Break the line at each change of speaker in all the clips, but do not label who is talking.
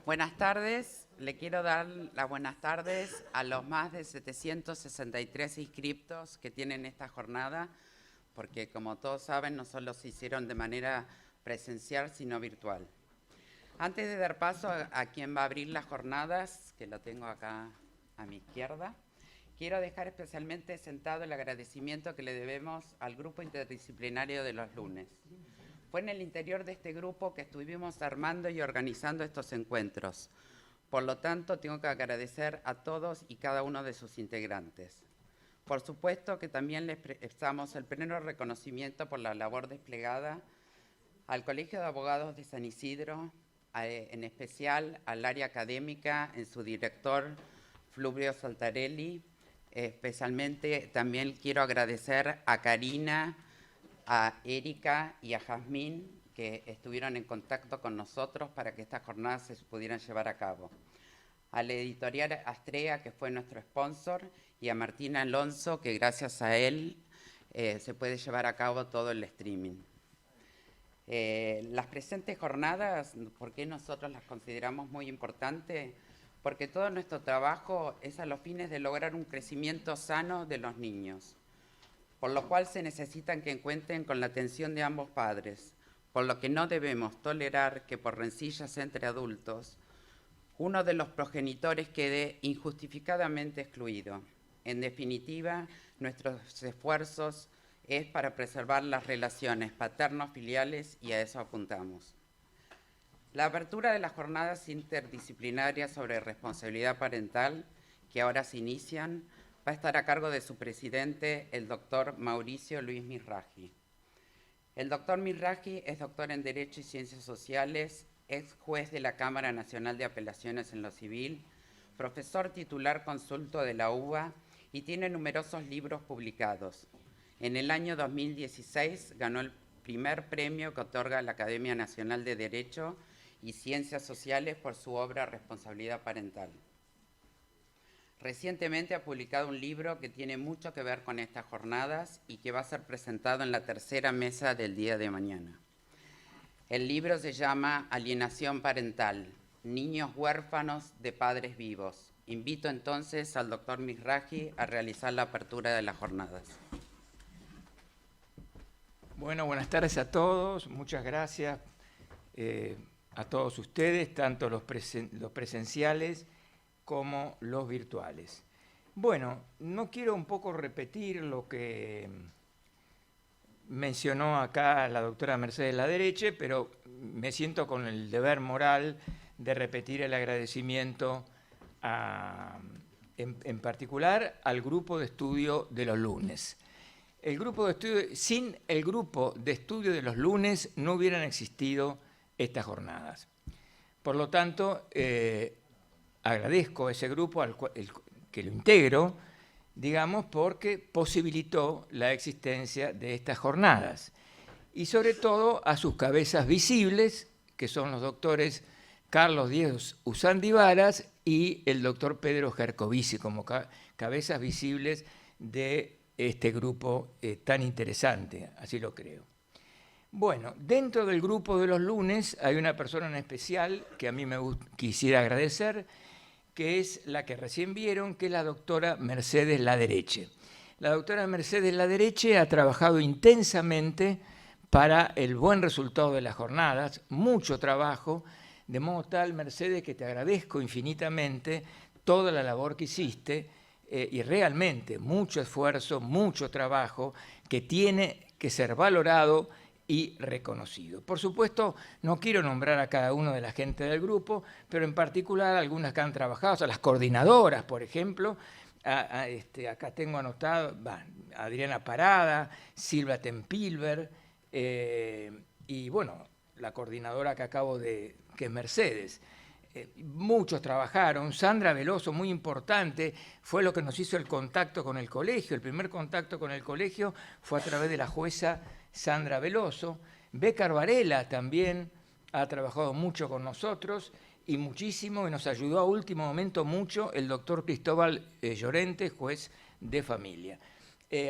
Buenas tardes. Le quiero dar las buenas tardes a los más de 763 inscriptos que tienen esta jornada, porque como todos saben, no solo se hicieron de manera presencial, sino virtual. Antes de dar paso a quien va a abrir las jornadas, que lo tengo acá a mi izquierda, quiero dejar especialmente sentado el agradecimiento que le debemos al Grupo Interdisciplinario de los lunes. Fue en el interior de este grupo que estuvimos armando y organizando estos encuentros. Por lo tanto, tengo que agradecer a todos y cada uno de sus integrantes. Por supuesto que también les prestamos el pleno reconocimiento por la labor desplegada al Colegio de Abogados de San Isidro, en especial al área académica, en su director Fluvio Saltarelli. Especialmente también quiero agradecer a Karina, a Erika y a Jazmín, que estuvieron en contacto con nosotros para que estas jornadas se pudieran llevar a cabo. A la editorial Astrea, que fue nuestro sponsor, y a Martín Alonso, que gracias a él se puede llevar a cabo todo el streaming. Las presentes jornadas, ¿por qué nosotros las consideramos muy importantes? Porque todo nuestro trabajo es a los fines de lograr un crecimiento sano de los niños, por lo cual se necesitan que cuenten con la atención de ambos padres, por lo que no debemos tolerar que por rencillas entre adultos uno de los progenitores quede injustificadamente excluido. En definitiva, nuestros esfuerzos es para preservar las relaciones paterno-filiales y a eso apuntamos. La apertura de las jornadas interdisciplinarias sobre responsabilidad parental, que ahora se inician, va a estar a cargo de su presidente, el doctor Mauricio Luis Misraji. El doctor Misraji es doctor en Derecho y Ciencias Sociales, ex juez de la Cámara Nacional de Apelaciones en lo Civil, profesor titular consulto de la UBA y tiene numerosos libros publicados. En el año 2016 ganó el primer premio que otorga la Academia Nacional de Derecho y Ciencias Sociales por su obra Responsabilidad Parental. Recientemente ha publicado un libro que tiene mucho que ver con estas jornadas y que va a ser presentado en la tercera mesa del día de mañana. El libro se llama Alienación Parental, Niños huérfanos de padres vivos. Invito entonces al doctor Misraji a realizar la apertura de las jornadas.
Bueno, buenas tardes a todos. Muchas gracias a todos ustedes, tanto los presenciales como los virtuales. Bueno, no quiero un poco repetir lo que mencionó acá la doctora Mercedes Ladereche, pero me siento con el deber moral de repetir el agradecimiento en particular al grupo de estudio de los lunes. Sin el grupo de estudio de los lunes no hubieran existido estas jornadas. Por lo tanto, agradezco a ese grupo que lo integro, digamos, porque posibilitó la existencia de estas jornadas. Y sobre todo a sus cabezas visibles, que son los doctores Carlos Díez Usandivaras y el doctor Pedro Gercovici, como cabezas visibles de este grupo tan interesante, así lo creo. Bueno, dentro del grupo de los lunes hay una persona en especial que a mí quisiera agradecer, que es la que recién vieron, que es la doctora Mercedes Ladereche. La doctora Mercedes Ladereche ha trabajado intensamente para el buen resultado de las jornadas, mucho trabajo, de modo tal, Mercedes, que te agradezco infinitamente toda la labor que hiciste y realmente mucho esfuerzo, mucho trabajo que tiene que ser valorado y reconocido. Por supuesto, no quiero nombrar a cada uno de la gente del grupo, pero en particular algunas que han trabajado, o sea, las coordinadoras, por ejemplo, acá tengo anotado Adriana Parada, Silvia Tempilver, y bueno, la coordinadora que que es Mercedes. Muchos trabajaron. Sandra Veloso, muy importante, fue lo que nos hizo el contacto con el colegio. El primer contacto con el colegio fue a través de la jueza Sandra Veloso. Bécar Varela también ha trabajado mucho con nosotros y muchísimo, y nos ayudó a último momento mucho el doctor Cristóbal Llorente, juez de familia.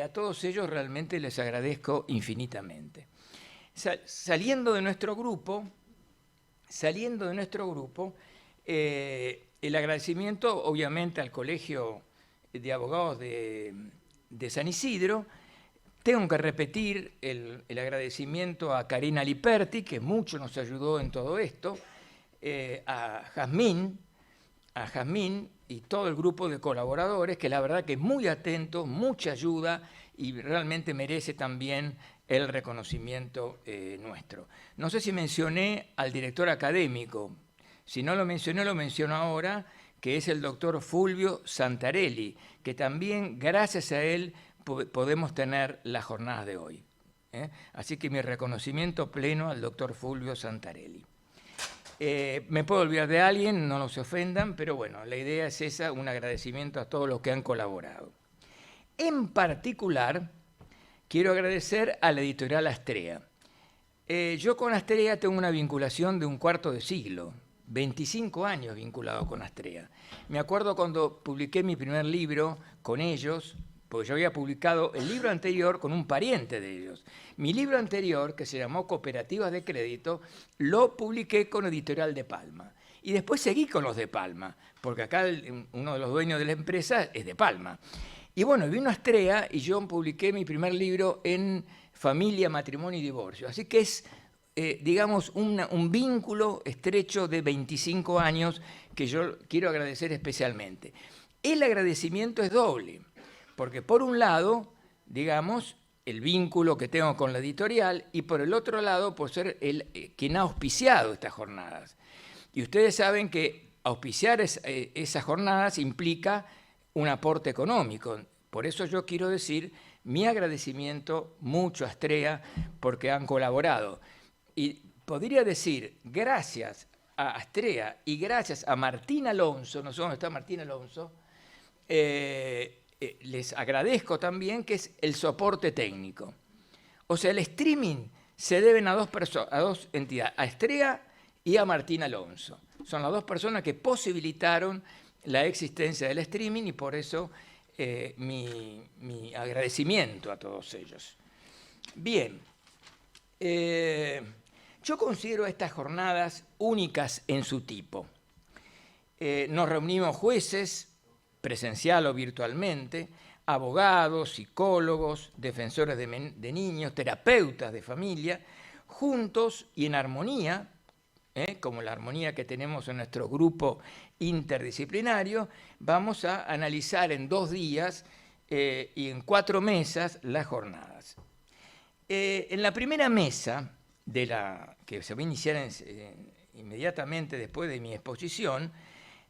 A todos ellos realmente les agradezco infinitamente. Saliendo de nuestro grupo, El agradecimiento, obviamente, al Colegio de Abogados de San Isidro. Tengo que repetir el agradecimiento a Karina Liperti, que mucho nos ayudó en todo esto, a Jazmín y todo el grupo de colaboradores, que la verdad que es muy atento, mucha ayuda y realmente merece también el reconocimiento nuestro. No sé si mencioné al director académico. Si no lo mencioné, lo menciono ahora, que es el doctor Fulvio Santarelli, que también, gracias a él, podemos tener las jornadas de hoy. Así que mi reconocimiento pleno al doctor Fulvio Santarelli. Me puedo olvidar de alguien, no se ofendan, pero bueno, la idea es esa, un agradecimiento a todos los que han colaborado. En particular, quiero agradecer a la editorial Astrea. Yo con Astrea tengo una vinculación de un cuarto de siglo, 25 años vinculado con Astrea. Me acuerdo cuando publiqué mi primer libro con ellos, porque yo había publicado el libro anterior con un pariente de ellos. Mi libro anterior, que se llamó Cooperativas de Crédito, lo publiqué con Editorial de Palma. Y después seguí con los de Palma, porque acá uno de los dueños de la empresa es de Palma. Y bueno, vino Astrea y yo publiqué mi primer libro en Familia, Matrimonio y Divorcio. Así que es, digamos, un vínculo estrecho de 25 años que yo quiero agradecer especialmente. El agradecimiento es doble. Porque por un lado, digamos, el vínculo que tengo con la editorial y por el otro lado, por ser quien ha auspiciado estas jornadas. Y ustedes saben que auspiciar esas jornadas implica un aporte económico. Por eso yo quiero decir mi agradecimiento mucho a Astrea porque han colaborado. Y podría decir, gracias a Astrea y gracias a Martín Alonso, no sé dónde está Martín Alonso, les agradezco también que es el soporte técnico. O sea, el streaming se deben a dos entidades, a Astrea y a Martín Alonso. Son las dos personas que posibilitaron la existencia del streaming y por eso mi agradecimiento a todos ellos. Bien, yo considero estas jornadas únicas en su tipo. Nos reunimos jueces, presencial o virtualmente, abogados, psicólogos, defensores de niños, terapeutas de familia, juntos y en armonía, como la armonía que tenemos en nuestro grupo interdisciplinario, vamos a analizar en 2 días y en 4 mesas las jornadas. En la primera mesa, que se va a iniciar inmediatamente después de mi exposición,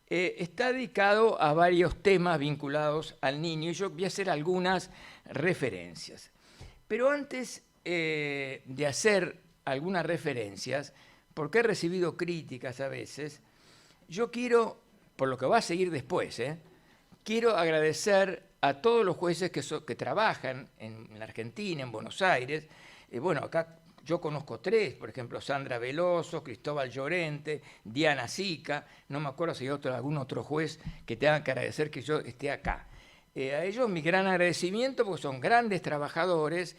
está dedicado a varios temas vinculados al niño y yo voy a hacer algunas referencias. Pero antes de hacer algunas referencias, porque he recibido críticas a veces, yo quiero, por lo que va a seguir después, quiero agradecer a todos los jueces que trabajan en la Argentina, en Buenos Aires. Bueno, acá yo conozco 3, por ejemplo, Sandra Veloso, Cristóbal Llorente, Diana Sica, no me acuerdo si hay algún otro juez que tenga que agradecer que yo esté acá. A ellos mi gran agradecimiento porque son grandes trabajadores,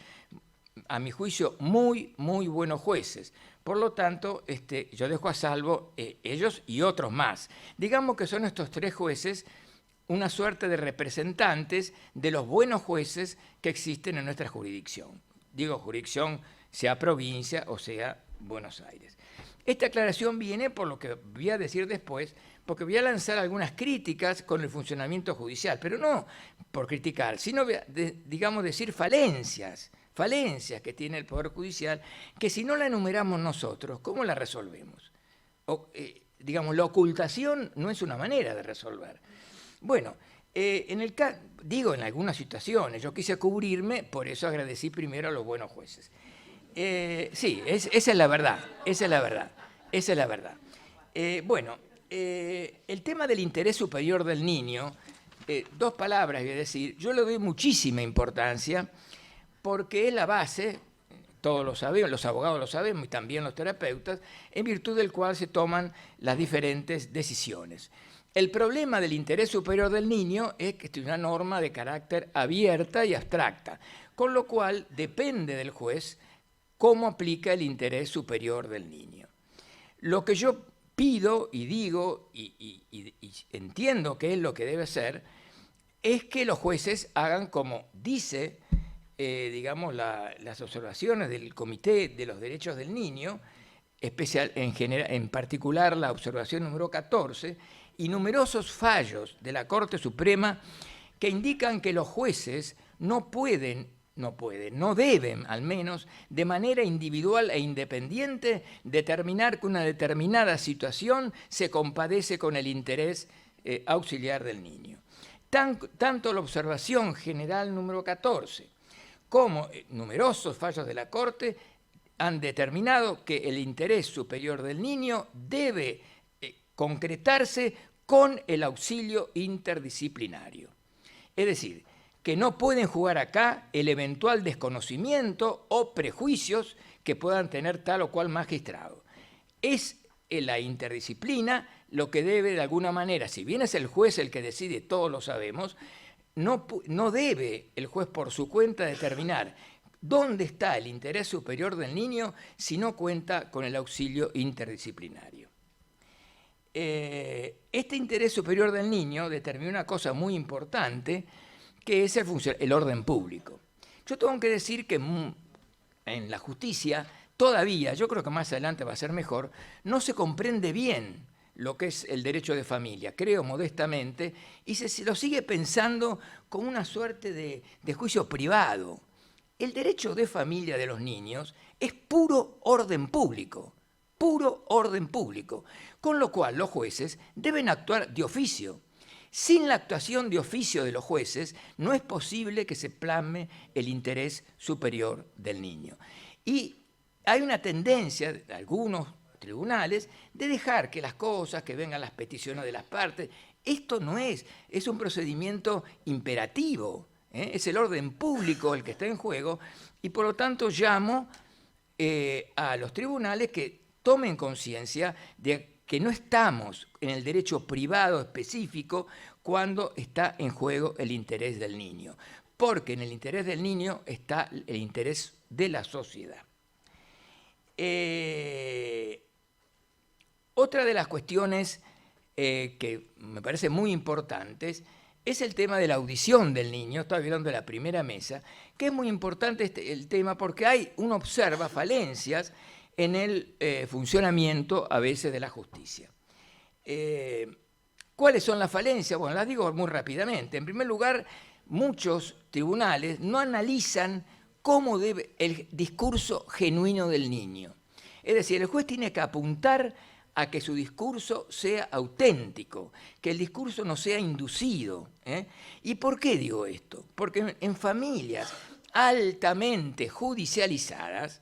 a mi juicio muy, muy buenos jueces. Por lo tanto, yo dejo a salvo ellos y otros más. Digamos que son estos 3 jueces una suerte de representantes de los buenos jueces que existen en nuestra jurisdicción. Digo jurisdicción, sea provincia o sea Buenos Aires. Esta aclaración viene por lo que voy a decir después, porque voy a lanzar algunas críticas con el funcionamiento judicial, pero no por criticar, sino, digamos, decir falencias que tiene el Poder Judicial, que si no la enumeramos nosotros, ¿cómo la resolvemos? Digamos, la ocultación no es una manera de resolver. Bueno, en algunas situaciones, yo quise cubrirme, por eso agradecí primero a los buenos jueces. Sí, esa es la verdad, bueno, el tema del interés superior del niño, 2 palabras voy a decir, yo le doy muchísima importancia porque es la base, todos lo sabemos, los abogados lo sabemos y también los terapeutas, en virtud del cual se toman las diferentes decisiones. El problema del interés superior del niño es que es una norma de carácter abierta y abstracta, con lo cual depende del juez cómo aplica el interés superior del niño. Lo que yo pido y digo y entiendo que es lo que debe ser, es que los jueces hagan como dice, digamos, las observaciones del Comité de los Derechos del Niño, en particular la observación número 14, y numerosos fallos de la Corte Suprema que indican que los jueces no deben, al menos, de manera individual e independiente, determinar que una determinada situación se compadece con el interés auxiliar del niño. Tanto la observación general número 14 como numerosos fallos de la Corte han determinado que el interés superior del niño debe concretarse con el auxilio interdisciplinario. Es decir, que no pueden jugar acá el eventual desconocimiento o prejuicios que puedan tener tal o cual magistrado. Es la interdisciplina lo que debe de alguna manera, si bien es el juez el que decide, todos lo sabemos, no debe el juez por su cuenta determinar dónde está el interés superior del niño si no cuenta con el auxilio interdisciplinario. Este interés superior del niño determina una cosa muy importante, que es el orden público. Yo tengo que decir que en la justicia todavía, yo creo que más adelante va a ser mejor, no se comprende bien lo que es el derecho de familia, creo modestamente, y se lo sigue pensando como una suerte de juicio privado. El derecho de familia de los niños es puro orden público, con lo cual los jueces deben actuar de oficio. Sin la actuación de oficio de los jueces no es posible que se plasme el interés superior del niño. Y hay una tendencia de algunos tribunales de dejar que las cosas, que vengan las peticiones de las partes. Esto no es un procedimiento imperativo, es el orden público el que está en juego, y por lo tanto llamo a los tribunales que tomen conciencia de que no estamos en el derecho privado específico cuando está en juego el interés del niño, porque en el interés del niño está el interés de la sociedad. Otra de las cuestiones que me parece muy importantes es el tema de la audición del niño. Estaba hablando de la primera mesa, que es muy importante el tema porque uno observa falencias en el funcionamiento a veces de la justicia. ¿Cuáles son las falencias? Bueno, las digo muy rápidamente. En primer lugar, muchos tribunales no analizan cómo debe el discurso genuino del niño. Es decir, el juez tiene que apuntar a que su discurso sea auténtico, que el discurso no sea inducido. ¿Y por qué digo esto? Porque en familias altamente judicializadas,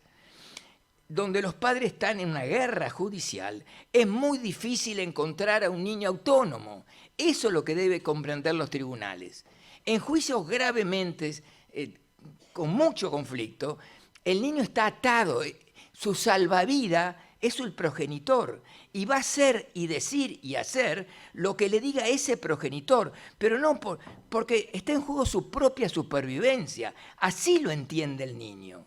donde los padres están en una guerra judicial, es muy difícil encontrar a un niño autónomo. Eso es lo que deben comprender los tribunales. En juicios gravemente, con mucho conflicto, el niño está atado, su salvavidas es su progenitor, y va a hacer y decir y hacer lo que le diga ese progenitor, pero no porque está en juego su propia supervivencia. Así lo entiende el niño.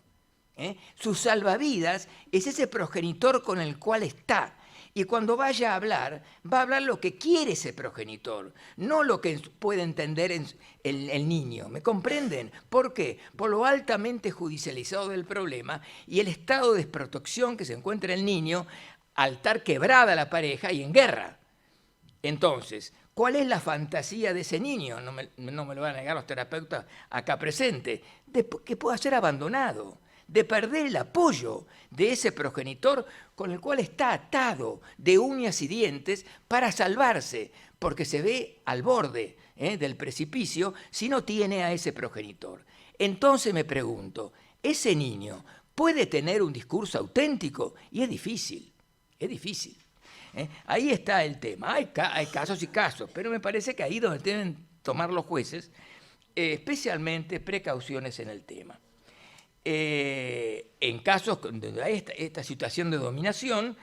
Su salvavidas es ese progenitor con el cual está. Y cuando vaya a hablar, va a hablar lo que quiere ese progenitor, no lo que puede entender el niño. ¿Me comprenden? ¿Por qué? Por lo altamente judicializado del problema y el estado de desprotección que se encuentra el niño al estar quebrada la pareja y en guerra. Entonces, ¿cuál es la fantasía de ese niño? No me lo van a negar los terapeutas acá presentes, que pueda ser abandonado, de perder el apoyo de ese progenitor con el cual está atado de uñas y dientes para salvarse, porque se ve al borde del precipicio si no tiene a ese progenitor. Entonces me pregunto, ¿ese niño puede tener un discurso auténtico? Y es difícil, es difícil. Ahí está el tema. Hay casos y casos, pero me parece que ahí donde deben tomar los jueces, especialmente precauciones en el tema. En casos donde hay esta situación de dominación,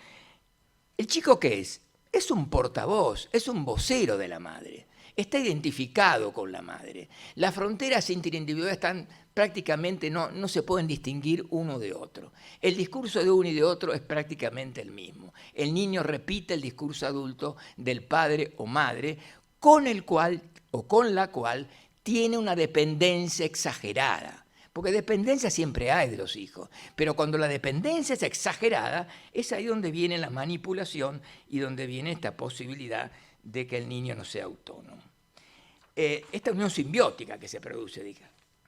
¿el chico qué es? Es un portavoz, es un vocero de la madre. está identificado con la madre. Las fronteras interindividuales están prácticamente, no se pueden distinguir uno de otro. El discurso de uno y de otro es prácticamente el mismo. El niño repite el discurso adulto del padre o madre con el cual o con la cual tiene una dependencia exagerada. Porque dependencia siempre hay de los hijos, pero cuando la dependencia es exagerada, es ahí donde viene la manipulación y donde viene esta posibilidad de que el niño no sea autónomo. Esta unión simbiótica que se produce,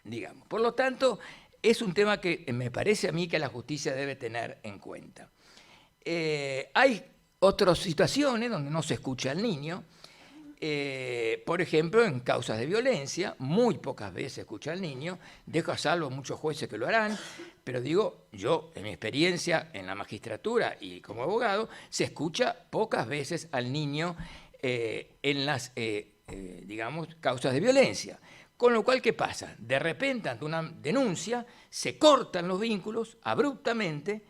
digamos. Por lo tanto, es un tema que me parece a mí que la justicia debe tener en cuenta. Hay otras situaciones donde no se escucha al niño. Por ejemplo, en causas de violencia, muy pocas veces se escucha al niño, dejo a salvo muchos jueces que lo harán, pero digo, yo en mi experiencia en la magistratura y como abogado, se escucha pocas veces al niño en las, digamos, causas de violencia. Con lo cual, ¿qué pasa? De repente, ante una denuncia, se cortan los vínculos abruptamente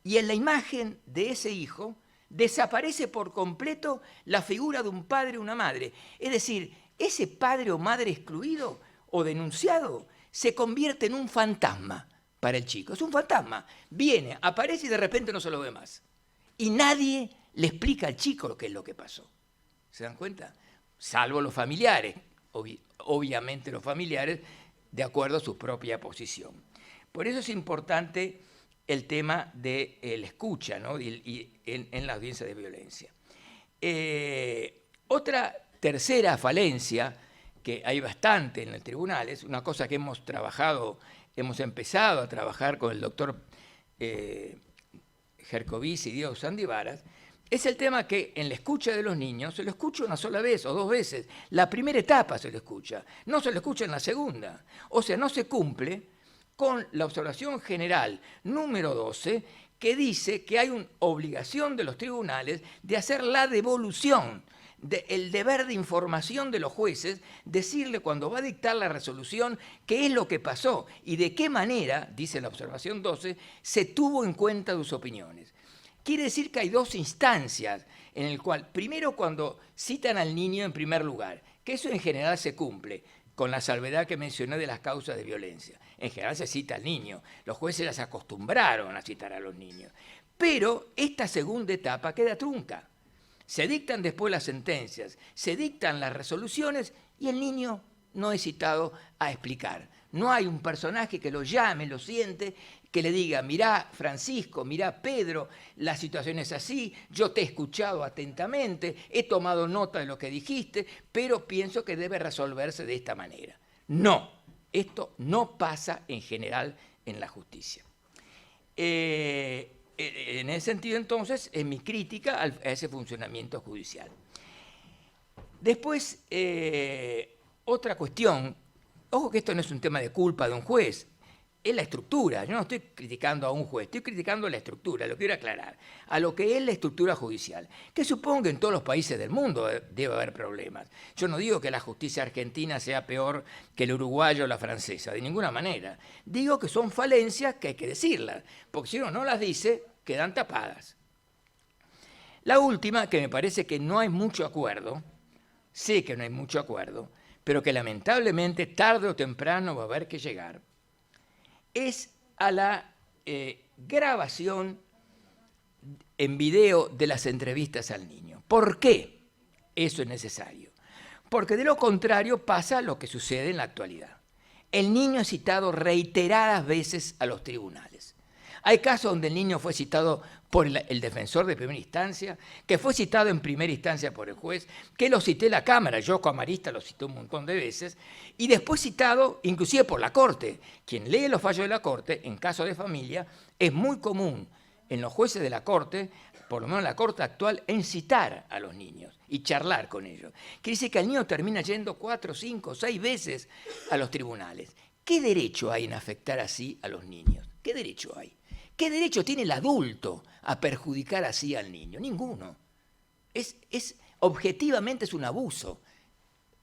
y en la imagen de ese hijo desaparece por completo la figura de un padre o una madre. Es decir, ese padre o madre excluido o denunciado se convierte en un fantasma para el chico. Es un fantasma. Viene, aparece y de repente no se lo ve más. Y nadie le explica al chico lo que es lo que pasó. ¿Se dan cuenta? Salvo los familiares, obviamente los familiares, de acuerdo a su propia posición. Por eso es importante el tema de la escucha, ¿no? y en la audiencia de violencia. Otra tercera falencia, que hay bastante en el tribunal, es una cosa que hemos empezado a trabajar con el doctor Gercovici y Diego Sandivaras, es el tema que en la escucha de los niños se lo escucha una sola vez o dos veces. La primera etapa se lo escucha, no se lo escucha en la segunda. O sea, no se cumple con la observación general número 12, que dice que hay una obligación de los tribunales de hacer la devolución, el deber de información de los jueces, decirle cuando va a dictar la resolución qué es lo que pasó y de qué manera, dice la observación 12, se tuvo en cuenta sus opiniones. Quiere decir que hay dos instancias en el cual, primero cuando citan al niño en primer lugar, que eso en general se cumple, con la salvedad que mencioné de las causas de violencia. En general se cita al niño. Los jueces las acostumbraron a citar a los niños. Pero esta segunda etapa queda trunca. Se dictan después las sentencias, se dictan las resoluciones y el niño no es citado a explicar. No hay un personaje que lo llame, lo siente, que le diga, mirá Francisco, mirá Pedro, la situación es así, yo te he escuchado atentamente, he tomado nota de lo que dijiste, pero pienso que debe resolverse de esta manera. No, esto no pasa en general en la justicia. En ese sentido, entonces, es mi crítica a ese funcionamiento judicial. Después, otra cuestión, ojo que esto no es un tema de culpa de un juez, es la estructura. Yo no estoy criticando a un juez, estoy criticando la estructura, lo quiero aclarar, a lo que es la estructura judicial, que supongo que en todos los países del mundo debe haber problemas. Yo no digo que la justicia argentina sea peor que la uruguaya o la francesa, de ninguna manera. Digo que son falencias que hay que decirlas, porque si uno no las dice, quedan tapadas. La última, que me parece que no hay mucho acuerdo, sé que no hay mucho acuerdo, pero que lamentablemente tarde o temprano va a haber que llegar, es a la grabación en video de las entrevistas al niño. ¿Por qué eso es necesario? Porque de lo contrario pasa lo que sucede en la actualidad. El niño es citado reiteradas veces a los tribunales. Hay casos donde el niño fue citado por el defensor de primera instancia, que fue citado en primera instancia por el juez, que lo cité la Cámara, yo como amarista lo cité un montón de veces, y después citado inclusive por la Corte. Quien lee los fallos de la Corte, en caso de familia, es muy común en los jueces de la Corte, por lo menos en la Corte actual, en citar a los niños y charlar con ellos. Quiere decir que el niño termina yendo 4, 5, 6 veces a los tribunales. ¿Qué derecho hay en afectar así a los niños? ¿Qué derecho hay? ¿Qué derecho tiene el adulto a perjudicar así al niño? Ninguno. Objetivamente es un abuso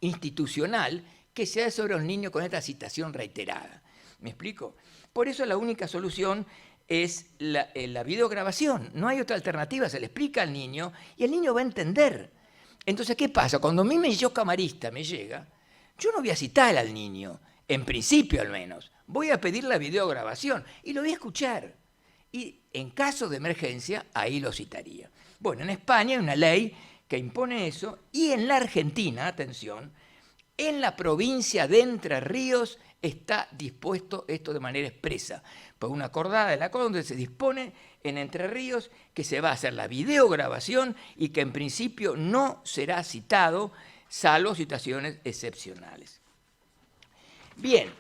institucional que se hace sobre los niños con esta citación reiterada. ¿Me explico? Por eso la única solución es la videograbación. No hay otra alternativa, se le explica al niño y el niño va a entender. Entonces, ¿qué pasa? Cuando a mí yo camarista me llega, yo no voy a citar al niño, en principio al menos. Voy a pedir la videograbación y lo voy a escuchar. Y en caso de emergencia, ahí lo citaría. Bueno, en España hay una ley que impone eso, y en la Argentina, atención, en la provincia de Entre Ríos está dispuesto esto de manera expresa, por una acordada de la Corte donde se dispone en Entre Ríos que se va a hacer la videograbación y que en principio no será citado, salvo situaciones excepcionales. Bien,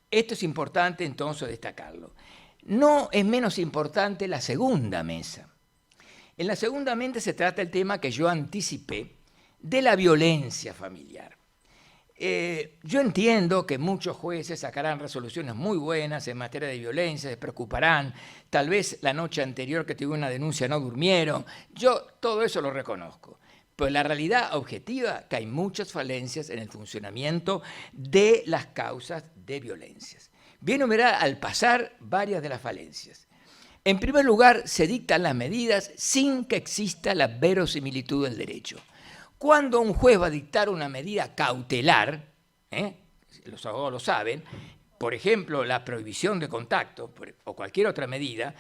esto es importante entonces destacarlo. No es menos importante la segunda mesa. En la segunda mesa se trata el tema que yo anticipé de la violencia familiar. Yo entiendo que muchos jueces sacarán resoluciones muy buenas en materia de violencia, se preocuparán, tal vez la noche anterior que tuve una denuncia no durmieron, yo todo eso lo reconozco. Pero la realidad objetiva es que hay muchas falencias en el funcionamiento de las causas de violencias. Voy a enumerar al pasar varias de las falencias. En primer lugar, se dictan las medidas sin que exista la verosimilitud del derecho. Cuando un juez va a dictar una medida cautelar, los abogados lo saben, por ejemplo, la prohibición de contacto o cualquier otra medida,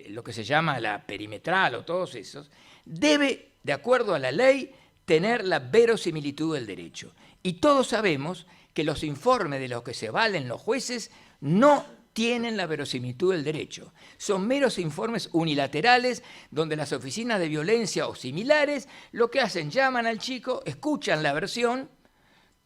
lo que se llama la perimetral o todos esos, debe, de acuerdo a la ley, tener la verosimilitud del derecho. Y todos sabemos que los informes de los que se valen los jueces no tienen la verosimilitud del derecho. Son meros informes unilaterales donde las oficinas de violencia o similares lo que hacen, llaman al chico, escuchan la versión,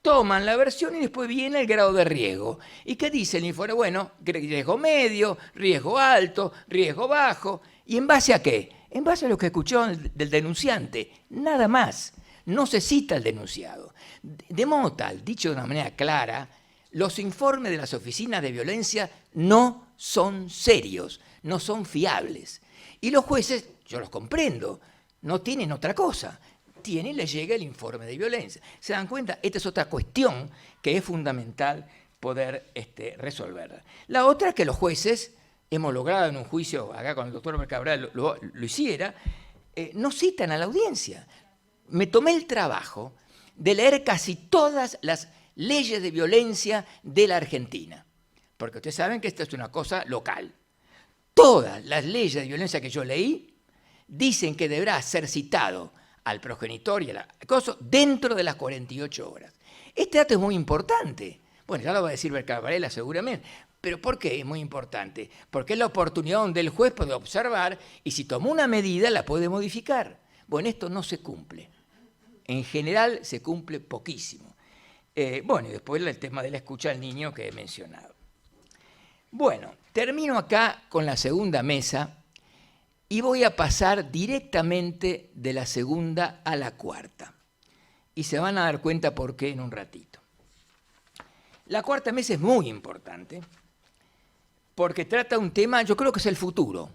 toman la versión y después viene el grado de riesgo. ¿Y qué dice el informe? Bueno, riesgo medio, riesgo alto, riesgo bajo. ¿Y en base a qué? En base a lo que escuchó del denunciante, nada más. No se cita al denunciado. De modo tal, dicho de una manera clara, los informes de las oficinas de violencia no son serios, no son fiables. Y los jueces, yo los comprendo, no tienen otra cosa. Les llega el informe de violencia. ¿Se dan cuenta? Esta es otra cuestión que es fundamental poder resolverla. La otra es que los jueces, hemos logrado en un juicio, acá con el doctor Mercabral lo hiciera, no citan a la audiencia. Me tomé el trabajo de leer casi todas las leyes de violencia de la Argentina, porque ustedes saben que esto es una cosa local. Todas las leyes de violencia que yo leí dicen que deberá ser citado al progenitor y al acoso dentro de las 48 horas. Este dato es muy importante. Bueno, ya lo va a decir Mercabarela seguramente. ¿Pero por qué es muy importante? Porque es la oportunidad donde el juez puede observar y si tomó una medida la puede modificar. Bueno, esto no se cumple. En general se cumple poquísimo. Bueno, y después el tema de la escucha al niño que he mencionado. Bueno, termino acá con la segunda mesa y voy a pasar directamente de la segunda a la cuarta. Y se van a dar cuenta por qué en un ratito. La cuarta mesa es muy importante porque trata un tema, yo creo que es el futuro.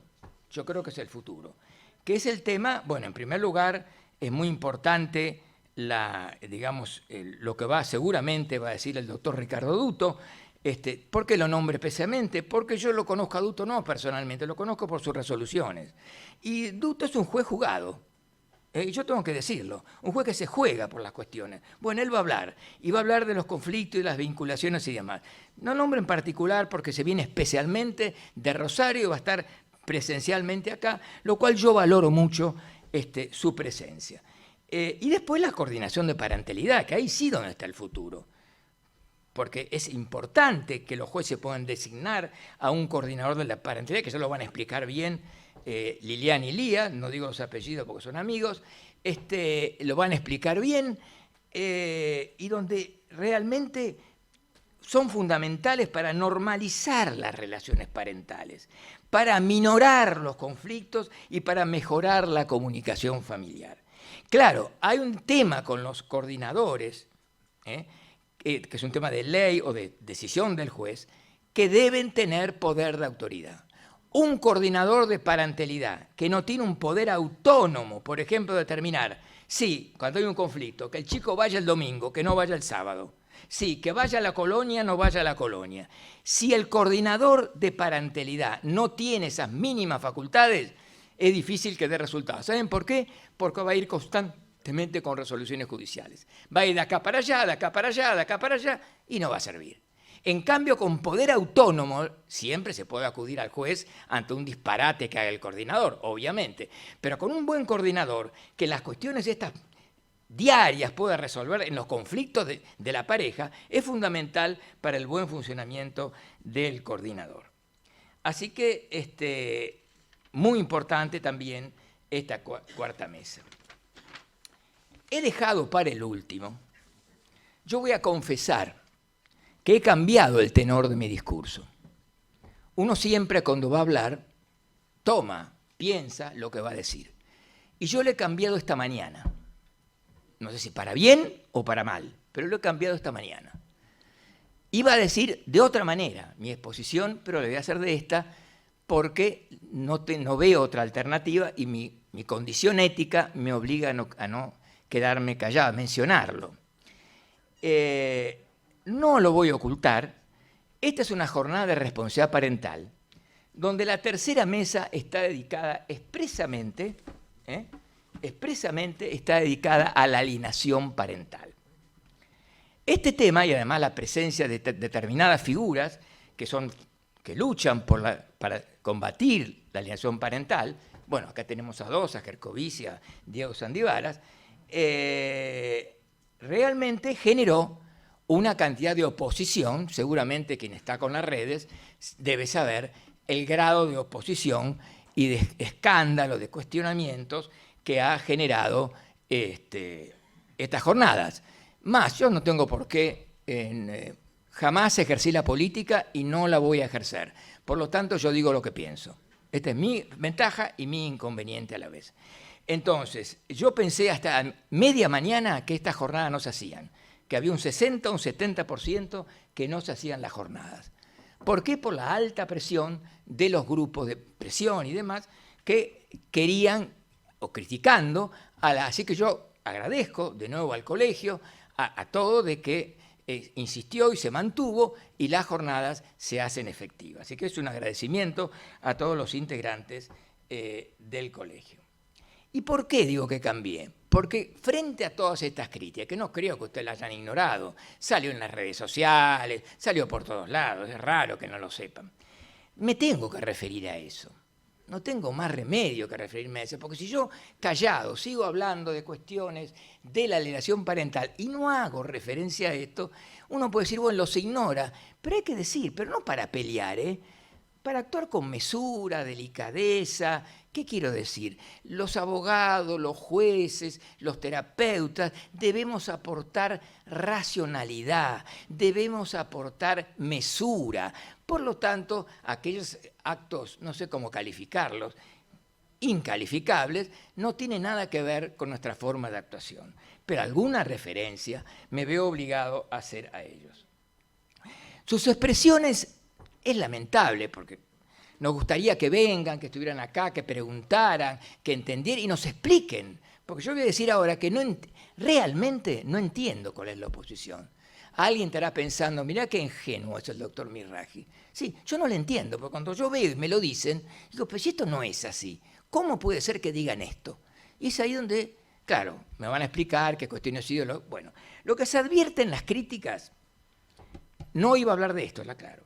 Que es el tema, bueno, en primer lugar, es muy importante lo que seguramente va a decir el doctor Ricardo Duto. ¿Por qué lo nombro especialmente? Porque yo lo conozco a Duto no personalmente, lo conozco por sus resoluciones. Y Duto es un juez jugado, y yo tengo que decirlo, un juez que se juega por las cuestiones. Bueno, él va a hablar, y va a hablar de los conflictos y las vinculaciones y demás. No nombro en particular porque se viene especialmente de Rosario y va a estar presencialmente acá, lo cual yo valoro mucho su presencia. Y después la coordinación de parentalidad, que ahí sí donde está el futuro. Porque es importante que los jueces puedan designar a un coordinador de la parentalidad, que ya lo van a explicar bien Liliana y Lía, no digo los apellidos porque son amigos, lo van a explicar bien, y donde realmente son fundamentales para normalizar las relaciones parentales, para minorar los conflictos y para mejorar la comunicación familiar. Claro, hay un tema con los coordinadores, que es un tema de ley o de decisión del juez, que deben tener poder de autoridad. Un coordinador de parentalidad que no tiene un poder autónomo, por ejemplo, determinar, sí, cuando hay un conflicto, que el chico vaya el domingo, que no vaya el sábado. Sí, que vaya a la colonia, no vaya a la colonia. Si el coordinador de parentalidad no tiene esas mínimas facultades, es difícil que dé resultados. ¿Saben por qué? Porque va a ir constantemente con resoluciones judiciales. Va a ir de acá para allá, de acá para allá, de acá para allá, y no va a servir. En cambio, con poder autónomo, siempre se puede acudir al juez ante un disparate que haga el coordinador, obviamente. Pero con un buen coordinador, que las cuestiones estas diarias pueda resolver en los conflictos de la pareja, es fundamental para el buen funcionamiento del coordinador. Así que, muy importante también esta cuarta mesa. He dejado para el último, yo voy a confesar que he cambiado el tenor de mi discurso. Uno siempre cuando va a hablar, piensa lo que va a decir. Y yo lo he cambiado esta mañana. No sé si para bien o para mal, pero lo he cambiado esta mañana. Iba a decir de otra manera mi exposición, pero le voy a hacer de esta porque no veo otra alternativa y mi condición ética me obliga a no quedarme callado, a mencionarlo. No lo voy a ocultar, esta es una jornada de responsabilidad parental, donde la tercera mesa está dedicada expresamente está dedicada a la alienación parental. Este tema, y además la presencia de determinadas figuras que luchan para combatir la alienación parental, bueno, acá tenemos a dos, a Gercovici, a Diego Sandivaras, realmente generó una cantidad de oposición. Seguramente quien está con las redes debe saber el grado de oposición y de escándalo, de cuestionamientos que ha generado estas jornadas. Más, yo no tengo por qué, jamás ejercí la política y no la voy a ejercer. Por lo tanto, yo digo lo que pienso. Esta es mi ventaja y mi inconveniente a la vez. Entonces, yo pensé hasta media mañana que estas jornadas no se hacían, que había un 60 o un 70% que no se hacían las jornadas. ¿Por qué? Por la alta presión de los grupos de presión y demás que querían, o criticando, así que yo agradezco de nuevo al colegio, a todo de que insistió y se mantuvo y las jornadas se hacen efectivas. Así que es un agradecimiento a todos los integrantes del colegio. ¿Y por qué digo que cambié? Porque frente a todas estas críticas, que no creo que ustedes las hayan ignorado, salió en las redes sociales, salió por todos lados, es raro que no lo sepan, me tengo que referir a eso. No tengo más remedio que referirme a eso, porque si yo callado sigo hablando de cuestiones de la alienación parental y no hago referencia a esto, uno puede decir, bueno, los ignora, pero hay que decir, pero no para pelear, para actuar con mesura, delicadeza. ¿Qué quiero decir? Los abogados, los jueces, los terapeutas debemos aportar racionalidad, debemos aportar mesura. Por lo tanto, aquellos actos, no sé cómo calificarlos, incalificables, no tienen nada que ver con nuestra forma de actuación. Pero alguna referencia me veo obligado a hacer a ellos. Sus expresiones es lamentable porque nos gustaría que vengan, que estuvieran acá, que preguntaran, que entendieran y nos expliquen. Porque yo voy a decir ahora que realmente no entiendo cuál es la oposición. Alguien estará pensando, mirá qué ingenuo es el doctor Miraji. Sí, yo no lo entiendo, porque cuando yo veo y me lo dicen, digo, pero si esto no es así, ¿cómo puede ser que digan esto? Y es ahí donde, claro, me van a explicar qué cuestiones ideológicas. Bueno, lo que se advierte en las críticas, no iba a hablar de esto, claro,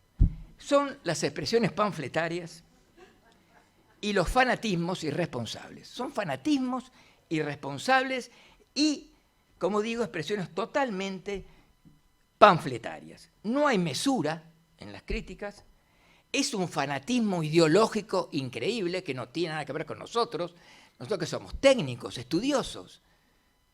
son las expresiones panfletarias y los fanatismos irresponsables. Son fanatismos irresponsables y, como digo, expresiones totalmente panfletarias. No hay mesura en las críticas, es un fanatismo ideológico increíble que no tiene nada que ver con nosotros que somos técnicos, estudiosos.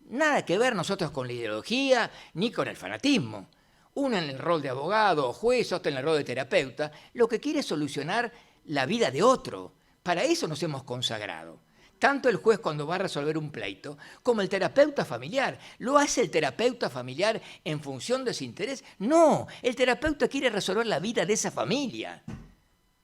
Nada que ver nosotros con la ideología ni con el fanatismo. Uno en el rol de abogado o juez, otro en el rol de terapeuta, lo que quiere es solucionar la vida de otro. Para eso nos hemos consagrado. Tanto el juez cuando va a resolver un pleito, como el terapeuta familiar. ¿Lo hace el terapeuta familiar en función de su interés? No, el terapeuta quiere resolver la vida de esa familia.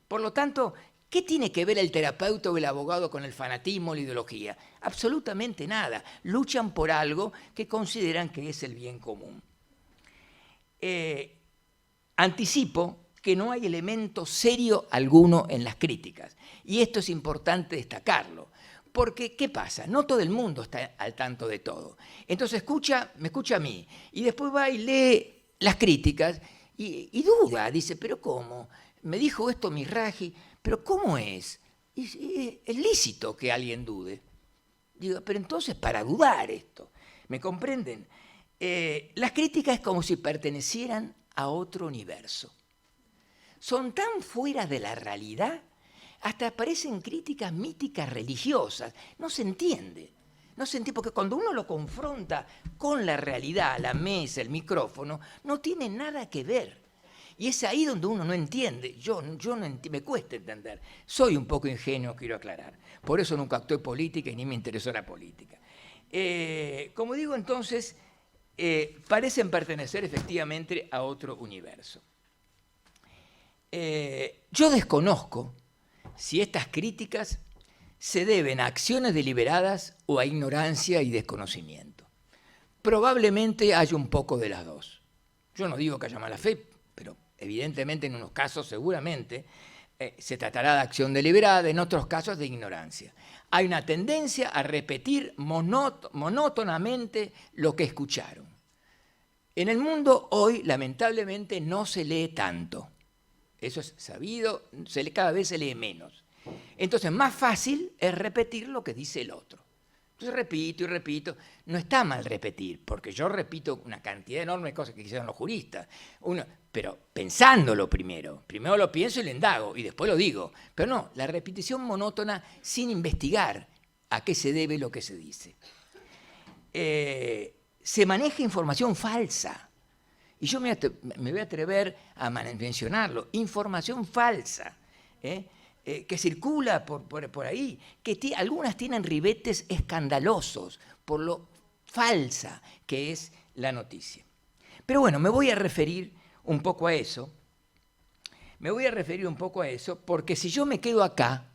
Por lo tanto, ¿qué tiene que ver el terapeuta o el abogado con el fanatismo o la ideología? Absolutamente nada. Luchan por algo que consideran que es el bien común. Anticipo que no hay elemento serio alguno en las críticas. Y esto es importante destacarlo. Porque, ¿qué pasa? No todo el mundo está al tanto de todo. Entonces me escucha a mí, y después va y lee las críticas y duda, dice, ¿pero cómo? Me dijo esto Mizrahi, ¿pero cómo es? Es lícito que alguien dude. Digo, pero entonces, para dudar esto, ¿me comprenden? Las críticas es como si pertenecieran a otro universo. Son tan fuera de la realidad, hasta aparecen críticas míticas religiosas. No se entiende. No se entiende, porque cuando uno lo confronta con la realidad, la mesa, el micrófono, no tiene nada que ver. Y es ahí donde uno no entiende. Yo no me cuesta entender. Soy un poco ingenuo, quiero aclarar. Por eso nunca actué política y ni me interesó la política. Como digo, entonces, parecen pertenecer efectivamente a otro universo. Yo desconozco si estas críticas se deben a acciones deliberadas o a ignorancia y desconocimiento. Probablemente haya un poco de las dos. Yo no digo que haya mala fe, pero evidentemente en unos casos seguramente se tratará de acción deliberada, en otros casos de ignorancia. Hay una tendencia a repetir monótonamente lo que escucharon. En el mundo hoy, lamentablemente, no se lee tanto. Eso es sabido, cada vez se lee menos. Entonces, más fácil es repetir lo que dice el otro. Entonces, repito y repito. No está mal repetir, porque yo repito una cantidad enorme de cosas que hicieron los juristas. Pero pensándolo primero. Primero lo pienso y lo indago, y después lo digo. Pero no, la repetición monótona sin investigar a qué se debe lo que se dice. Se maneja información falsa. Y yo me voy a atrever a mencionarlo, información falsa, que circula por ahí, que algunas tienen ribetes escandalosos por lo falsa que es la noticia. Pero bueno, me voy a referir un poco a eso. Porque si yo me quedo acá,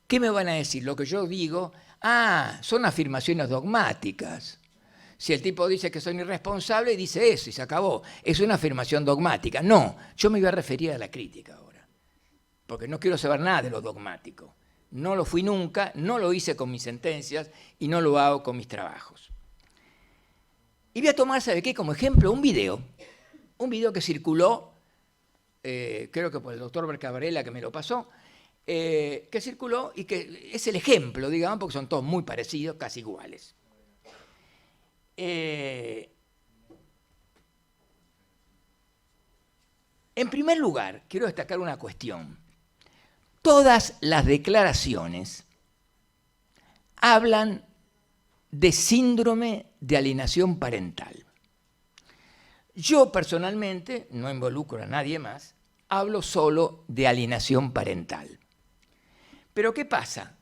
¿qué me van a decir? Lo que yo digo, son afirmaciones dogmáticas. Si el tipo dice que soy irresponsable, dice eso y se acabó. Es una afirmación dogmática. No, yo me iba a referir a la crítica ahora, porque no quiero saber nada de lo dogmático. No lo fui nunca, no lo hice con mis sentencias y no lo hago con mis trabajos. Y voy a tomar, ¿sabe qué? Como ejemplo, un video que circuló, creo que por el doctor Bercabarela que me lo pasó, que circuló y que es el ejemplo, digamos, porque son todos muy parecidos, casi iguales. En primer lugar, quiero destacar una cuestión. Todas las declaraciones hablan de síndrome de alienación parental. Yo personalmente, no involucro a nadie más, hablo solo de alienación parental. Pero ¿qué pasa?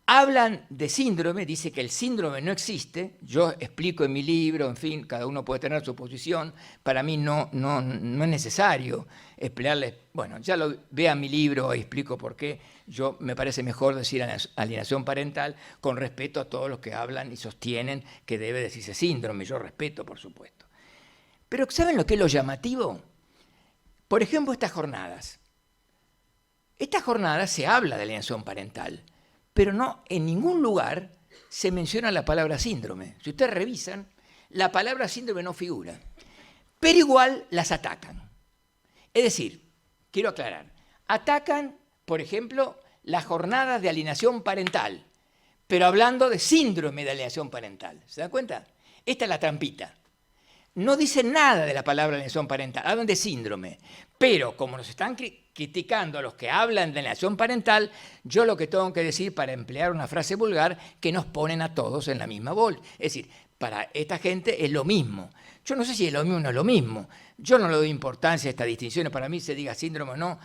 Hablan de síndrome, dice que el síndrome no existe, yo explico en mi libro, en fin, cada uno puede tener su posición, para mí no es necesario explicarles, bueno, ya vean mi libro y explico por qué, me parece mejor decir alienación parental con respeto a todos los que hablan y sostienen que debe decirse síndrome, yo respeto, por supuesto. Pero ¿saben lo que es lo llamativo? Por ejemplo, estas jornadas se habla de alienación parental, pero no en ningún lugar se menciona la palabra síndrome. Si ustedes revisan, la palabra síndrome no figura, pero igual las atacan. Es decir, quiero aclarar, atacan, por ejemplo, las jornadas de alienación parental, pero hablando de síndrome de alienación parental. ¿Se dan cuenta? Esta es la trampita. No dicen nada de la palabra alienación parental, hablan de síndrome, pero como nos están criticando a los que hablan de alienación parental, yo lo que tengo que decir, para emplear una frase vulgar, que nos ponen a todos en la misma bolsa. Es decir, para esta gente es lo mismo. Yo no sé si es lo mismo o no es lo mismo. Yo no le doy importancia a estas distinciones. Para mí, se diga síndrome o no,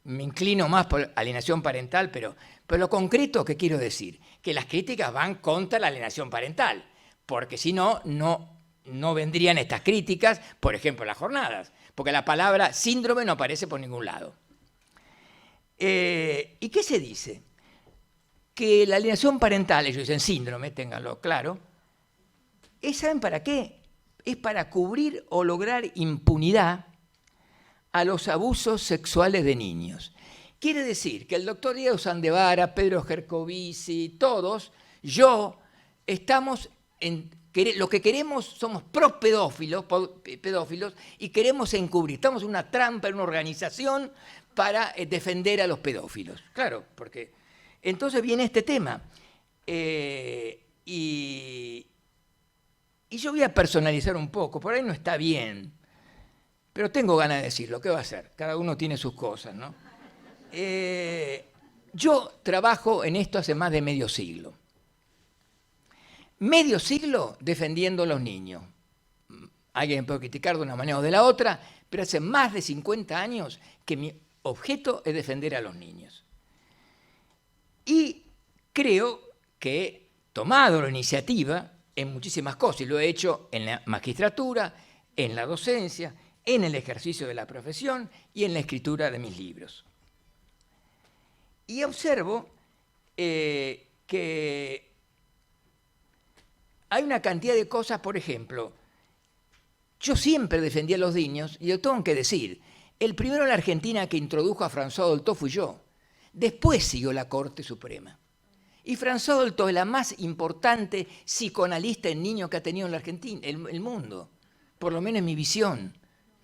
me inclino más por alienación parental, pero lo concreto que quiero decir, que las críticas van contra la alienación parental, porque si no vendrían estas críticas, por ejemplo, las jornadas, porque la palabra síndrome no aparece por ningún lado. ¿Y qué se dice? Que la alienación parental, ellos dicen síndrome, ténganlo claro, ¿saben para qué? Es para cubrir o lograr impunidad a los abusos sexuales de niños. Quiere decir que el doctor Diego Sandevara, Pedro Gercovici, todos, yo, estamos en... Lo que queremos, somos pedófilos y queremos encubrir. Estamos en una trampa, en una organización para defender a los pedófilos. Claro, porque entonces viene este tema. Y yo voy a personalizar un poco, por ahí no está bien, pero tengo ganas de decirlo, ¿qué va a hacer? Cada uno tiene sus cosas, ¿no? Yo trabajo en esto hace más de medio siglo. Medio siglo defendiendo a los niños. Alguien puede criticar de una manera o de la otra, pero hace más de 50 años que mi objeto es defender a los niños. Y creo que he tomado la iniciativa en muchísimas cosas, y lo he hecho en la magistratura, en la docencia, en el ejercicio de la profesión y en la escritura de mis libros. Y observo que hay una cantidad de cosas, por ejemplo, yo siempre defendí a los niños, y yo tengo que decir, el primero en la Argentina que introdujo a François Dolto fui yo. Después siguió la Corte Suprema. Y François Dolto es la más importante psicoanalista en niños que ha tenido en la Argentina, el mundo, por lo menos en mi visión.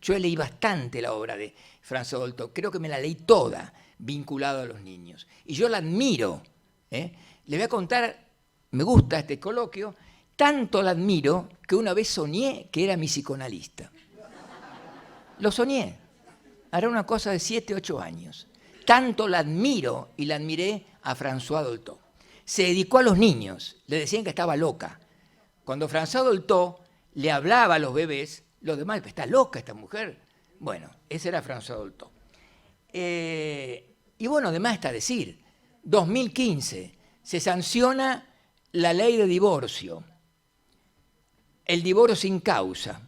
Yo leí bastante la obra de François Dolto, creo que me la leí toda, vinculado a los niños. Y yo la admiro. Le voy a contar, me gusta este coloquio, tanto la admiro que una vez soñé que era mi psicoanalista. Lo soñé. Hará una cosa de 7, 8 años. Tanto la admiro y la admiré a François Dolto. Se dedicó a los niños. Le decían que estaba loca. Cuando François Dolto le hablaba a los bebés, los demás, está loca esta mujer. Bueno, ese era François Dolto. Y bueno, además está decir, 2015 se sanciona la ley de divorcio. El divorcio sin causa,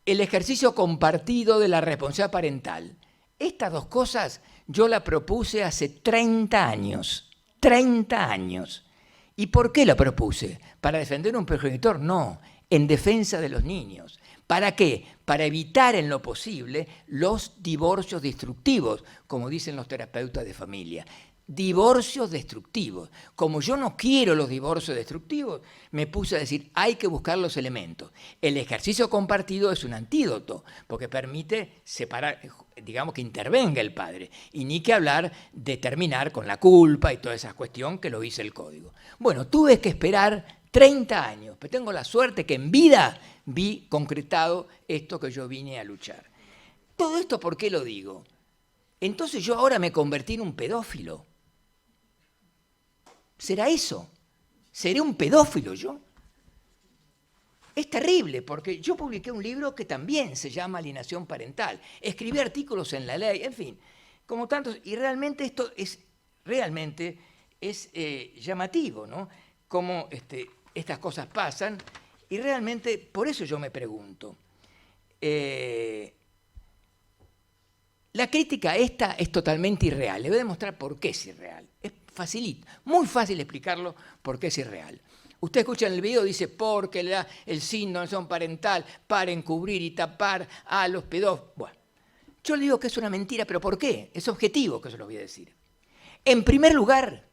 el ejercicio compartido de la responsabilidad parental. Estas dos cosas yo las propuse hace 30 años. 30 años. ¿Y por qué la propuse? ¿Para defender a un progenitor? No, en defensa de los niños. ¿Para qué? Para evitar en lo posible los divorcios destructivos, como dicen los terapeutas de familia. Divorcios destructivos. Como yo no quiero los divorcios destructivos, me puse a decir, hay que buscar los elementos. El ejercicio compartido es un antídoto, porque permite separar, digamos que intervenga el padre, y ni que hablar de terminar con la culpa y toda esa cuestión que lo dice el código. Bueno, tuve que esperar 30 años, pero tengo la suerte que en vida vi concretado esto que yo vine a luchar. Todo esto, ¿por qué lo digo? Entonces yo ahora me convertí en un pedófilo. ¿Será eso? ¿Seré un pedófilo yo? Es terrible, porque yo publiqué un libro que también se llama Alienación Parental. Escribí artículos en la ley, en fin, como tantos. Y realmente esto es llamativo, ¿no? Cómo estas cosas pasan. Y realmente, por eso yo me pregunto. La crítica esta es totalmente irreal. Le voy a demostrar por qué es irreal. Es facilito, muy fácil explicarlo por qué es irreal. Usted escucha en el video, dice, porque le da el síndrome de alienación parental para encubrir y tapar a los pedófilos. Bueno, yo le digo que es una mentira, pero ¿por qué? Es objetivo que se lo voy a decir. En primer lugar,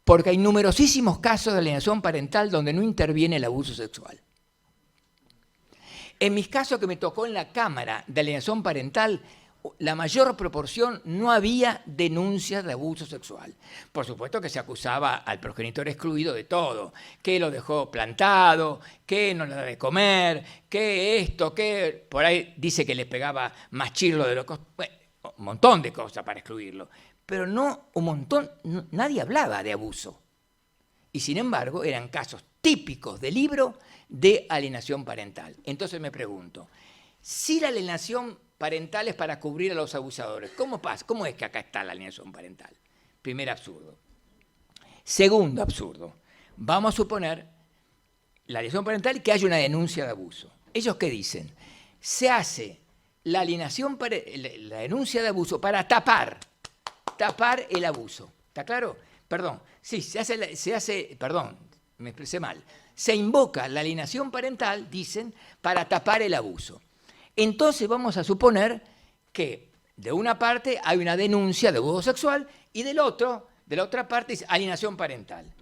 porque hay numerosísimos casos de alienación parental donde no interviene el abuso sexual. En mis casos que me tocó en la Cámara de Alienación Parental, la mayor proporción no había denuncias de abuso sexual. Por supuesto que se acusaba al progenitor excluido de todo, que lo dejó plantado, que no le da de comer, que esto, que por ahí dice que le pegaba más chirlo de lo que... Bueno, un montón de cosas para excluirlo, pero no un montón, nadie hablaba de abuso. Y sin embargo eran casos típicos del libro de alienación parental. Entonces me pregunto, si la alienación parental es para cubrir a los abusadores, ¿cómo pasa? ¿Cómo es que acá está la alienación parental? Primer absurdo. Segundo absurdo, vamos a suponer la alienación parental y que haya una denuncia de abuso. ¿Ellos qué dicen? Se hace la denuncia de abuso para tapar el abuso. ¿Está claro? Perdón, sí, perdón, me expresé mal. Se invoca la alienación parental, dicen, para tapar el abuso. Entonces vamos a suponer que de una parte hay una denuncia de abuso sexual y de la otra parte es alienación parental.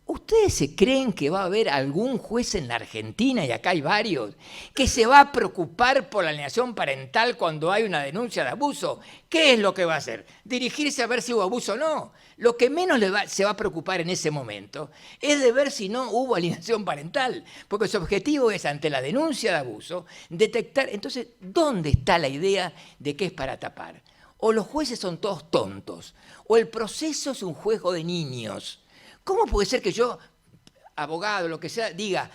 ¿Ustedes se creen que va a haber algún juez en la Argentina, y acá hay varios, que se va a preocupar por la alienación parental cuando hay una denuncia de abuso? ¿Qué es lo que va a hacer? ¿Dirigirse a ver si hubo abuso o no? Lo que menos se va a preocupar en ese momento es de ver si no hubo alienación parental, porque su objetivo es, ante la denuncia de abuso, detectar. Entonces, ¿dónde está la idea de que es para tapar? O los jueces son todos tontos, o el proceso es un juego de niños. ¿Cómo puede ser que yo, abogado, lo que sea, diga,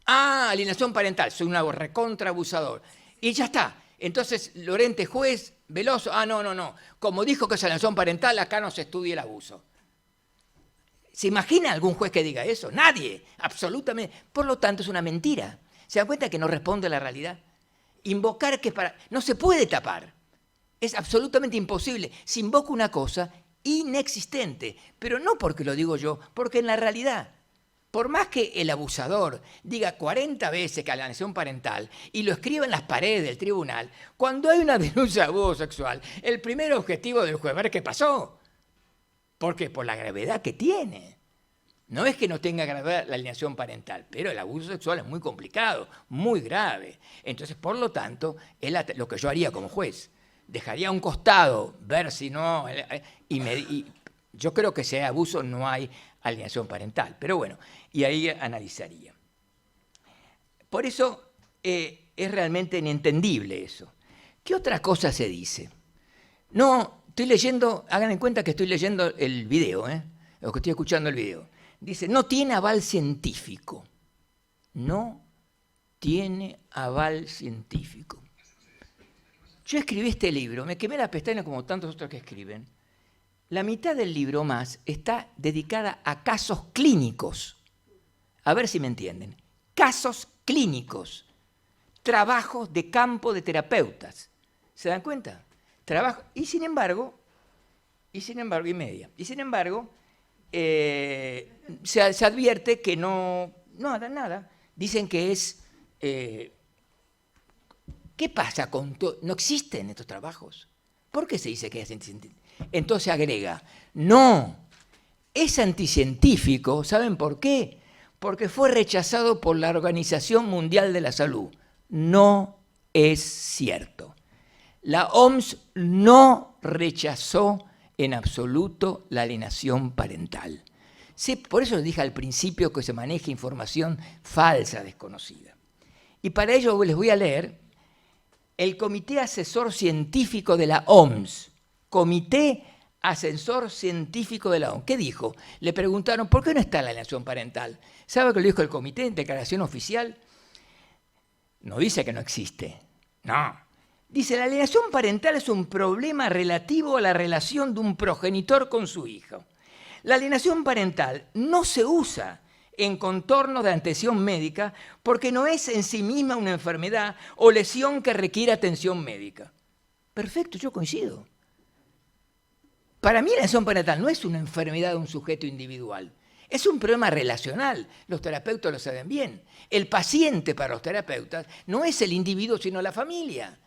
alienación parental, soy un recontra abusador, y ya está? Entonces, Lorente, juez, Veloso, no, como dijo que es alienación parental, acá no se estudia el abuso. ¿Se imagina algún juez que diga eso? Nadie, absolutamente. Por lo tanto, es una mentira. ¿Se dan cuenta que no responde a la realidad? Invocar que no se puede tapar. Es absolutamente imposible. Se invoca una cosa inexistente, pero no porque lo digo yo, porque en la realidad, por más que el abusador diga 40 veces que alienación parental y lo escriba en las paredes del tribunal, cuando hay una denuncia de abuso sexual, el primer objetivo del juez es ver qué pasó. ¿Por qué? Por la gravedad que tiene. No es que no tenga gravedad la alienación parental, pero el abuso sexual es muy complicado, muy grave. Entonces, por lo tanto, es lo que yo haría como juez. Dejaría a un costado, ver si no, y yo creo que si hay abuso no hay alienación parental, pero bueno, y ahí analizaría. Por eso es realmente inentendible eso. ¿Qué otra cosa se dice? No, estoy leyendo, hagan en cuenta que estoy leyendo el video, o que estoy escuchando el video. Dice, no tiene aval científico. No tiene aval científico. Yo escribí este libro, me quemé la pestaña como tantos otros que escriben. La mitad del libro más está dedicada a casos clínicos. A ver si me entienden. Casos clínicos. Trabajos de campo de terapeutas. ¿Se dan cuenta? Trabajo. Y sin embargo, se advierte que nada. Dicen que es... ¿Qué pasa con todo? No existen estos trabajos. ¿Por qué se dice que es anticientífico? Entonces agrega, no, es anticientífico, ¿saben por qué? Porque fue rechazado por la Organización Mundial de la Salud. No es cierto. La OMS no rechazó en absoluto la alienación parental. Sí, por eso les dije al principio que se maneja información falsa, desconocida. Y para ello les voy a leer el Comité Asesor Científico de la OMS. Comité Asesor Científico de la OMS. ¿Qué dijo? Le preguntaron, ¿por qué no está la alienación parental? ¿Sabe qué le dijo el comité en declaración oficial? No dice que no existe. No. Dice, la alienación parental es un problema relativo a la relación de un progenitor con su hijo. La alienación parental no se usa en contorno de atención médica porque no es en sí misma una enfermedad o lesión que requiere atención médica. Perfecto, yo coincido. Para mí la alienación parental no es una enfermedad de un sujeto individual, es un problema relacional. Los terapeutas lo saben bien. El paciente para los terapeutas no es el individuo sino la familia.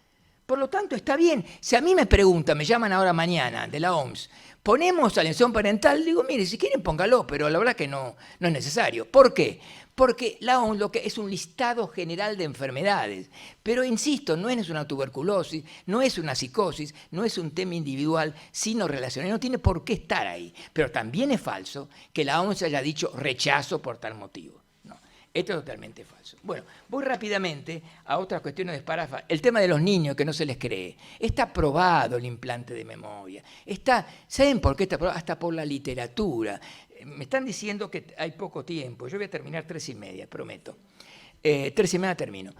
Por lo tanto, está bien. Si a mí me preguntan, me llaman ahora mañana de la OMS, ¿ponemos alienación parental? Digo, mire, si quieren póngalo, pero la verdad que no es necesario. ¿Por qué? Porque la OMS lo que es un listado general de enfermedades. Pero insisto, no es una tuberculosis, no es una psicosis, no es un tema individual, sino relacional. No tiene por qué estar ahí. Pero también es falso que la OMS haya dicho rechazo por tal motivo. Esto es totalmente falso. Bueno, voy rápidamente a otras cuestiones de esparafa. El tema de los niños que no se les cree. Está probado el implante de memoria. ¿Saben por qué está probado? Hasta por la literatura. Me están diciendo que hay poco tiempo. Yo voy a terminar 3:30, prometo. 3:30 termino.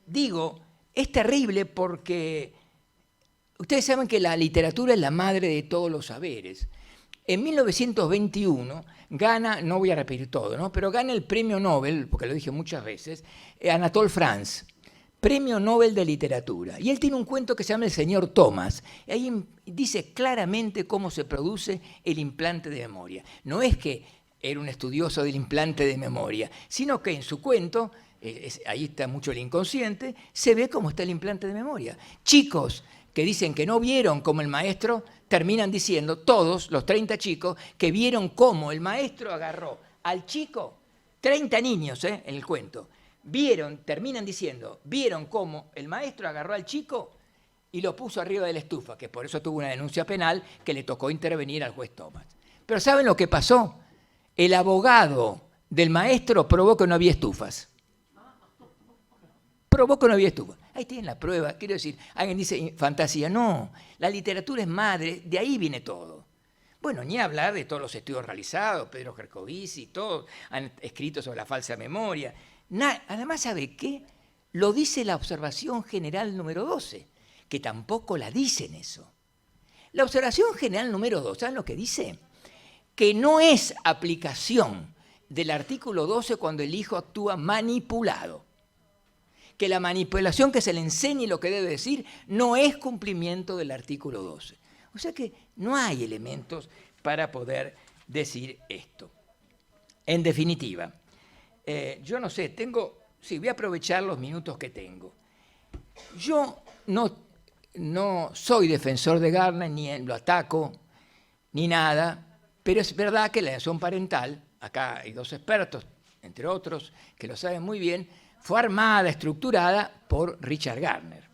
Digo, es terrible porque ustedes saben que la literatura es la madre de todos los saberes. En 1921 gana, no voy a repetir todo, ¿no? Pero gana el premio Nobel, porque lo dije muchas veces, Anatole France, premio Nobel de literatura. Y él tiene un cuento que se llama El señor Thomas. Y ahí dice claramente cómo se produce el implante de memoria. No es que era un estudioso del implante de memoria, sino que en su cuento ahí está mucho el inconsciente, se ve cómo está el implante de memoria. Chicos que dicen que no vieron cómo el maestro, terminan diciendo, todos los 30 chicos, que vieron cómo el maestro agarró al chico, 30 niños en el cuento, terminan diciendo, vieron cómo el maestro agarró al chico y lo puso arriba de la estufa, que por eso tuvo una denuncia penal que le tocó intervenir al juez Thomas. Pero ¿saben lo que pasó? El abogado del maestro probó que no había estufas. Probó que no había estufas. Ahí tienen la prueba. Quiero decir, alguien dice fantasía. No, la literatura es madre, de ahí viene todo. Bueno, ni hablar de todos los estudios realizados, Pedro Gercovici, todos han escrito sobre la falsa memoria. Además, ¿sabe qué? Lo dice la observación general número 12, que tampoco la dicen eso. La observación general número 2, ¿saben lo que dice? Que no es aplicación del artículo 12 cuando el hijo actúa manipulado. Que la manipulación que se le enseñe lo que debe decir no es cumplimiento del artículo 12. O sea que no hay elementos para poder decir esto. En definitiva, yo no sé, voy a aprovechar los minutos que tengo. Yo no soy defensor de Gardner, ni lo ataco, ni nada, pero es verdad que la alienación parental, acá hay 2 expertos, entre otros, que lo saben muy bien, fue armada, estructurada por Richard Gardner.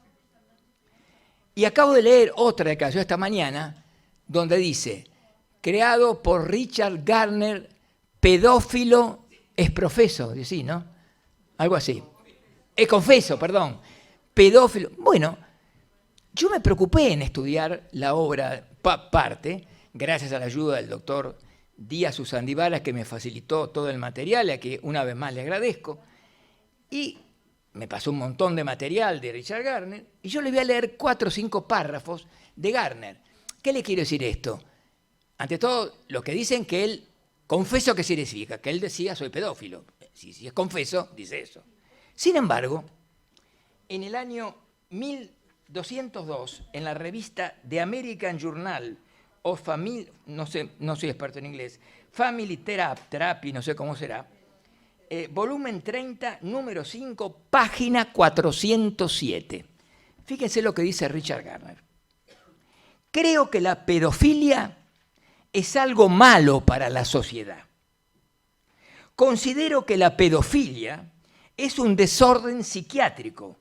Y acabo de leer otra declaración esta mañana, donde dice, creado por Richard Gardner, pedófilo exprofeso, decís, ¿no? Algo así. Confeso, perdón. Pedófilo. Bueno, yo me preocupé en estudiar la obra parte, gracias a la ayuda del doctor Díaz Usandivaras, que me facilitó todo el material, a que una vez más le agradezco, y me pasó un montón de material de Richard Gardner, y yo le voy a leer 4 o 5 párrafos de Gardner. ¿Qué le quiero decir esto? Ante todo, lo que dicen que él, confeso que significa, que él decía soy pedófilo. Si es confeso, dice eso. Sin embargo, en el año 1202, en la revista The American Journal of Family, no soy experto en inglés, Family Therapy, no sé cómo será, volumen 30, número 5, página 407. Fíjense lo que dice Richard Gardner. Creo que la pedofilia es algo malo para la sociedad. Considero que la pedofilia es un desorden psiquiátrico,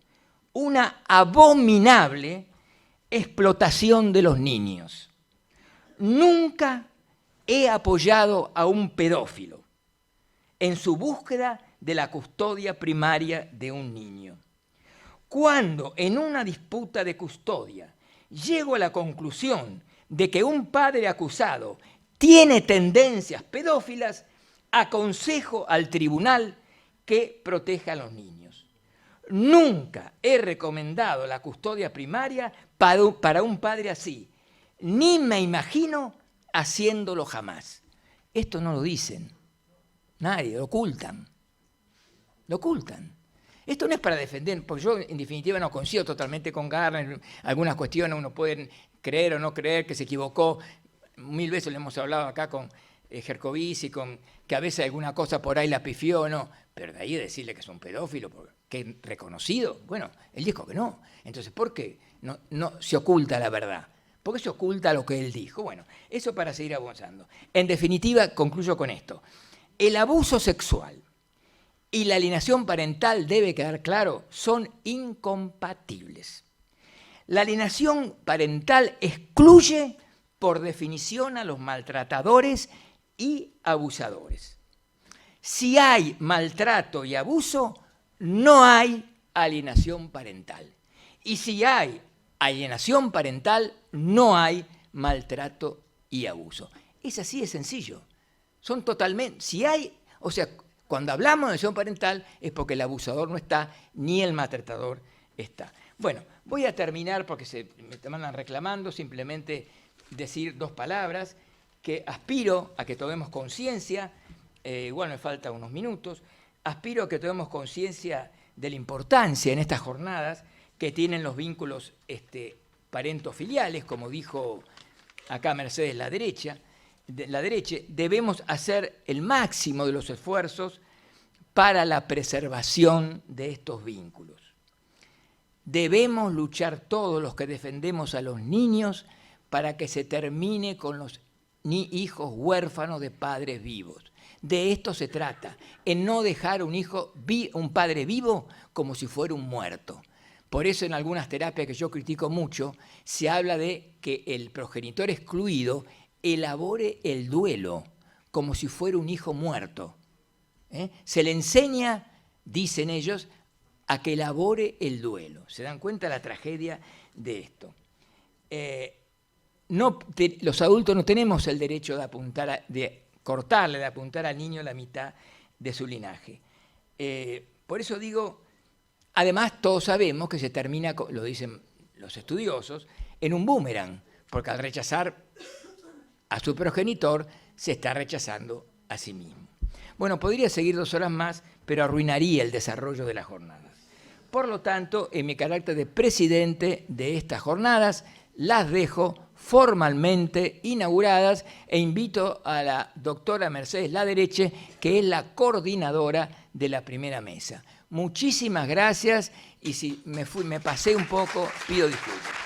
una abominable explotación de los niños. Nunca he apoyado a un pedófilo en su búsqueda de la custodia primaria de un niño. Cuando en una disputa de custodia llego a la conclusión de que un padre acusado tiene tendencias pedófilas, aconsejo al tribunal que proteja a los niños. Nunca he recomendado la custodia primaria para un padre así, ni me imagino haciéndolo jamás. Esto no lo dicen. Nadie, lo ocultan. Lo ocultan. Esto no es para defender, porque yo en definitiva no coincido totalmente con Gardner. Algunas cuestiones uno puede creer o no creer que se equivocó. 1000 veces le hemos hablado acá con Gercovici, que a veces alguna cosa por ahí la pifió o no. Pero de ahí decirle que es un pedófilo, que es reconocido. Bueno, él dijo que no. Entonces, ¿por qué no se oculta la verdad? ¿Por qué se oculta lo que él dijo? Bueno, eso para seguir avanzando. En definitiva, concluyo con esto. El abuso sexual y la alienación parental, debe quedar claro, son incompatibles. La alienación parental excluye, por definición, a los maltratadores y abusadores. Si hay maltrato y abuso, no hay alienación parental. Y si hay alienación parental, no hay maltrato y abuso. Es así de sencillo. Son totalmente, cuando hablamos de alienación parental es porque el abusador no está, ni el maltratador está. Bueno, voy a terminar porque me andan reclamando, simplemente decir 2 palabras, que aspiro a que tomemos conciencia, igual me faltan unos minutos, aspiro a que tomemos conciencia de la importancia en estas jornadas que tienen los vínculos parentofiliales, como dijo acá Mercedes la derecha, debemos hacer el máximo de los esfuerzos para la preservación de estos vínculos. Debemos luchar todos los que defendemos a los niños para que se termine con los hijos huérfanos de padres vivos. De esto se trata, en no dejar un padre vivo como si fuera un muerto. Por eso en algunas terapias que yo critico mucho, se habla de que el progenitor excluido elabore el duelo como si fuera un hijo muerto. Se le enseña, dicen ellos, a que elabore el duelo. ¿Se dan cuenta la tragedia de esto? Los adultos no tenemos el derecho de cortarle, de apuntar al niño la mitad de su linaje. Por eso digo, además todos sabemos que se termina, lo dicen los estudiosos, en un boomerang, porque al rechazar a su progenitor se está rechazando a sí mismo. Bueno, podría seguir 2 horas más, pero arruinaría el desarrollo de las jornadas. Por lo tanto, en mi carácter de presidente de estas jornadas, las dejo formalmente inauguradas e invito a la doctora Mercedes Ladereche, que es la coordinadora de la primera mesa. Muchísimas gracias y si me pasé un poco, pido disculpas.